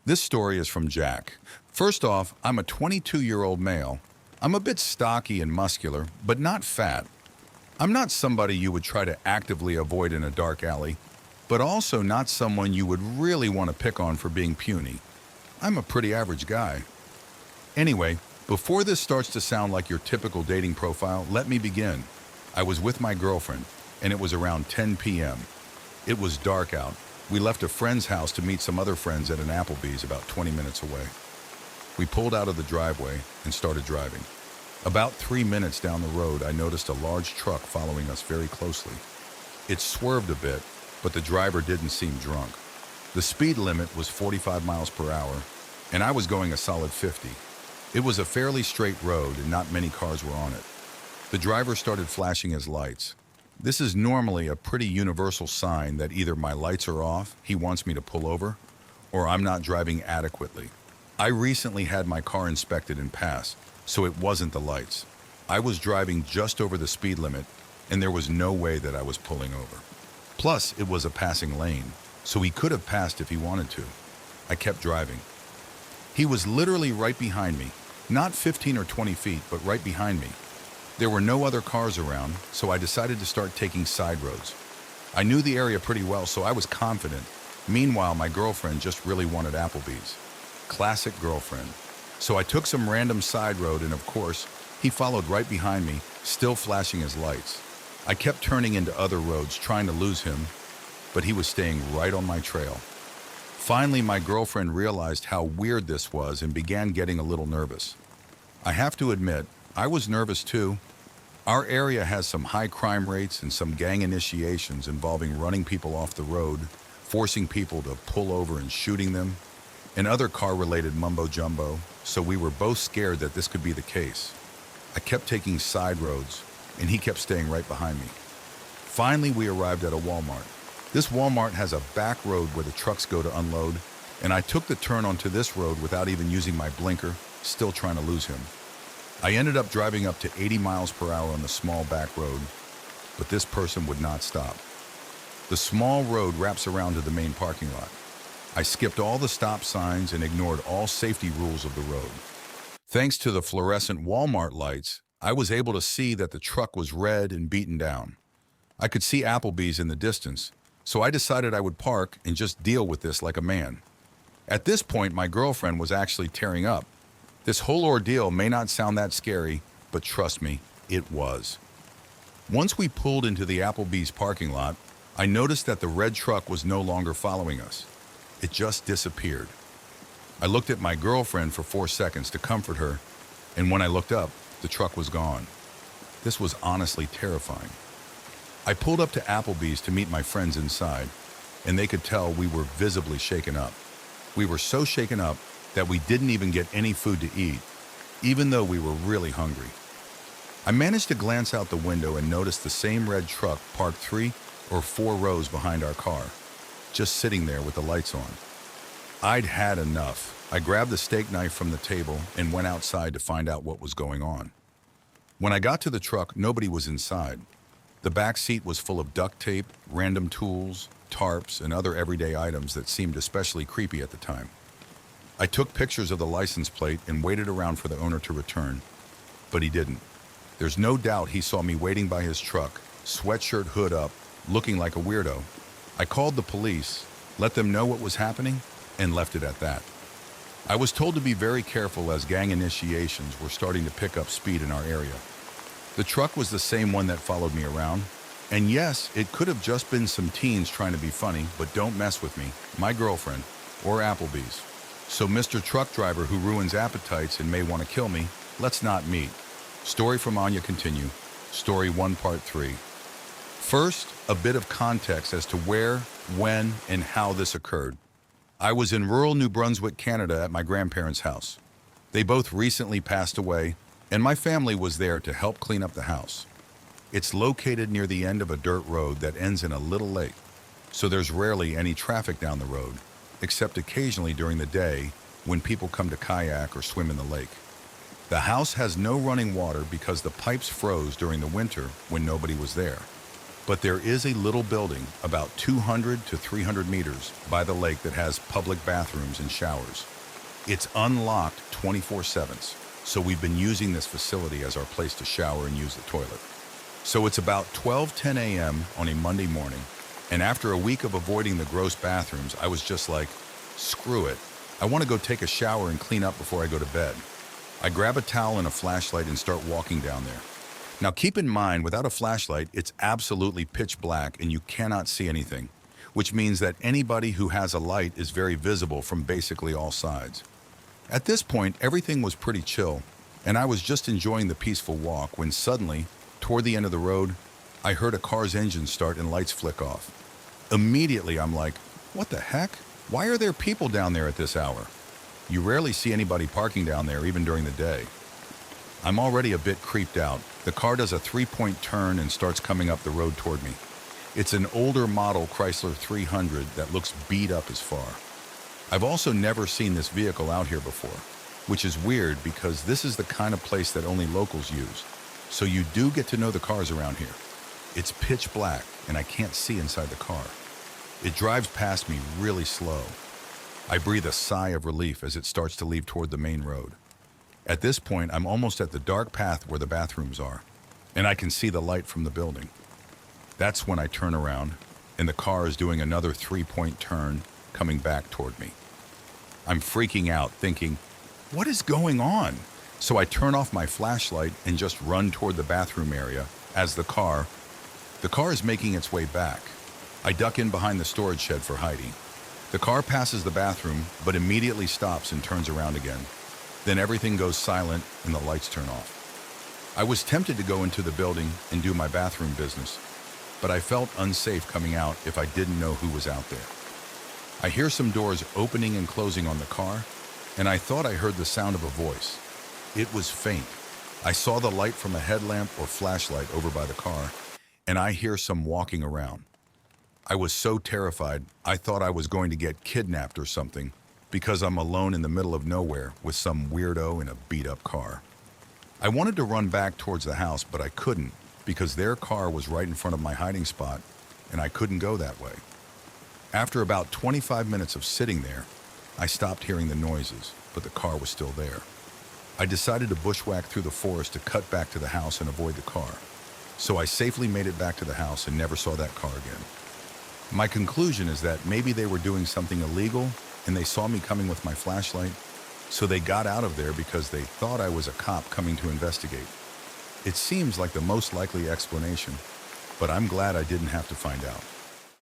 This story is from Jack. First off, I'm a 22-year-old male. I'm a bit stocky and muscular, but not fat. I'm not somebody you would try to actively avoid in a dark alley, but also not someone you would really want to pick on for being puny. I'm a pretty average guy. Anyway, before this starts to sound like your typical dating profile, let me begin. I was with my girlfriend, and it was around 10 p.m. It was dark out. We left a friend's house to meet some other friends at an Applebee's about 20 minutes away. We pulled out of the driveway and started driving. About 3 minutes down the road, I noticed a large truck following us very closely. It swerved a bit, but the driver didn't seem drunk. The speed limit was 45 miles per hour, and I was going a solid 50. It was a fairly straight road and not many cars were on it. The driver started flashing his lights. This is normally a pretty universal sign that either my lights are off, he wants me to pull over, or I'm not driving adequately. I recently had my car inspected and passed, so it wasn't the lights. I was driving just over the speed limit, and there was no way that I was pulling over. Plus, it was a passing lane, so he could have passed if he wanted to. I kept driving. He was literally right behind me, not 15 or 20 feet, but right behind me. There were no other cars around, so I decided to start taking side roads. I knew the area pretty well, so I was confident. Meanwhile, my girlfriend just really wanted Applebee's. Classic girlfriend. So I took some random side road, and of course, he followed right behind me, still flashing his lights. I kept turning into other roads, trying to lose him, but he was staying right on my trail. Finally, my girlfriend realized how weird this was and began getting a little nervous. I have to admit, I was nervous too. Our area has some high crime rates and some gang initiations involving running people off the road, forcing people to pull over and shooting them, and other car-related mumbo-jumbo, so we were both scared that this could be the case. I kept taking side roads, and he kept staying right behind me. Finally, we arrived at a Walmart. This Walmart has a back road where the trucks go to unload, and I took the turn onto this road without even using my blinker, still trying to lose him. I ended up driving up to 80 miles per hour on the small back road, but this person would not stop. The small road wraps around to the main parking lot. I skipped all the stop signs and ignored all safety rules of the road. Thanks to the fluorescent Walmart lights, I was able to see that the truck was red and beaten down. I could see Applebee's in the distance, so I decided I would park and just deal with this like a man. At this point, my girlfriend was actually tearing up. This whole ordeal may not sound that scary, but trust me, it was. Once we pulled into the Applebee's parking lot, I noticed that the red truck was no longer following us. It just disappeared. I looked at my girlfriend for 4 seconds to comfort her, and when I looked up, the truck was gone. This was honestly terrifying. I pulled up to Applebee's to meet my friends inside, and they could tell we were visibly shaken up. We were so shaken up that we didn't even get any food to eat, even though we were really hungry. I managed to glance out the window and noticed the same red truck parked 3 or 4 rows behind our car, just sitting there with the lights on. I'd had enough. I grabbed the steak knife from the table and went outside to find out what was going on. When I got to the truck, nobody was inside. The back seat was full of duct tape, random tools, tarps, and other everyday items that seemed especially creepy at the time. I took pictures of the license plate and waited around for the owner to return, but he didn't. There's no doubt he saw me waiting by his truck, sweatshirt hood up, looking like a weirdo. I called the police, let them know what was happening, and left it at that. I was told to be very careful as gang initiations were starting to pick up speed in our area. The truck was the same one that followed me around, and yes, it could have just been some teens trying to be funny, but don't mess with me, my girlfriend, or Applebee's. So Mr. Truck Driver who ruins appetites and may want to kill me, let's not meet. Story from Anya continue. Story 1 Part 3. First, a bit of context as to where, when, and how this occurred. I was in rural New Brunswick, Canada at my grandparents' house. They both recently passed away, and my family was there to help clean up the house. It's located near the end of a dirt road that ends in a little lake, so there's rarely any traffic down the road, except occasionally during the day when people come to kayak or swim in the lake. The house has no running water because the pipes froze during the winter when nobody was there. But there is a little building about 200 to 300 meters by the lake that has public bathrooms and showers. It's unlocked 24/7, so we've been using this facility as our place to shower and use the toilet. So it's about 12:10 a.m. on a Monday morning, and after a week of avoiding the gross bathrooms, I was just like, screw it. I want to go take a shower and clean up before I go to bed. I grab a towel and a flashlight and start walking down there. Now keep in mind, without a flashlight, it's absolutely pitch black and you cannot see anything, which means that anybody who has a light is very visible from basically all sides. At this point, everything was pretty chill, and I was just enjoying the peaceful walk when suddenly, toward the end of the road, I heard a car's engine start and lights flick off. Immediately, I'm like, what the heck? Why are there people down there at this hour? You rarely see anybody parking down there, even during the day. I'm already a bit creeped out. The car does a three-point turn and starts coming up the road toward me. It's an older model Chrysler 300 that looks beat up as far. I've also never seen this vehicle out here before, which is weird because this is the kind of place that only locals use. So you do get to know the cars around here. It's pitch black and I can't see inside the car. It drives past me really slow. I breathe a sigh of relief as it starts to leave toward the main road. At this point, I'm almost at the dark path where the bathrooms are, and I can see the light from the building. That's when I turn around, and the car is doing another three-point turn, coming back toward me. I'm freaking out, thinking, what is going on? So I turn off my flashlight and just run toward the bathroom area as the car is making its way back. I duck in behind the storage shed for hiding. The car passes the bathroom, but immediately stops and turns around again. Then everything goes silent and the lights turn off. I was tempted to go into the building and do my bathroom business, but I felt unsafe coming out if I didn't know who was out there. I hear some doors opening and closing on the car, and I thought I heard the sound of a voice. It was faint. I saw the light from a headlamp or flashlight over by the car, and I hear some walking around. I was so terrified, I thought I was going to get kidnapped or something, because I'm alone in the middle of nowhere with some weirdo in a beat-up car. I wanted to run back towards the house, but I couldn't because their car was right in front of my hiding spot, and I couldn't go that way. After about 25 minutes of sitting there, I stopped hearing the noises, but the car was still there. I decided to bushwhack through the forest to cut back to the house and avoid the car. So I safely made it back to the house and never saw that car again. My conclusion is that maybe they were doing something illegal and they saw me coming with my flashlight, so they got out of there because they thought I was a cop coming to investigate. It seems like the most likely explanation, but I'm glad I didn't have to find out.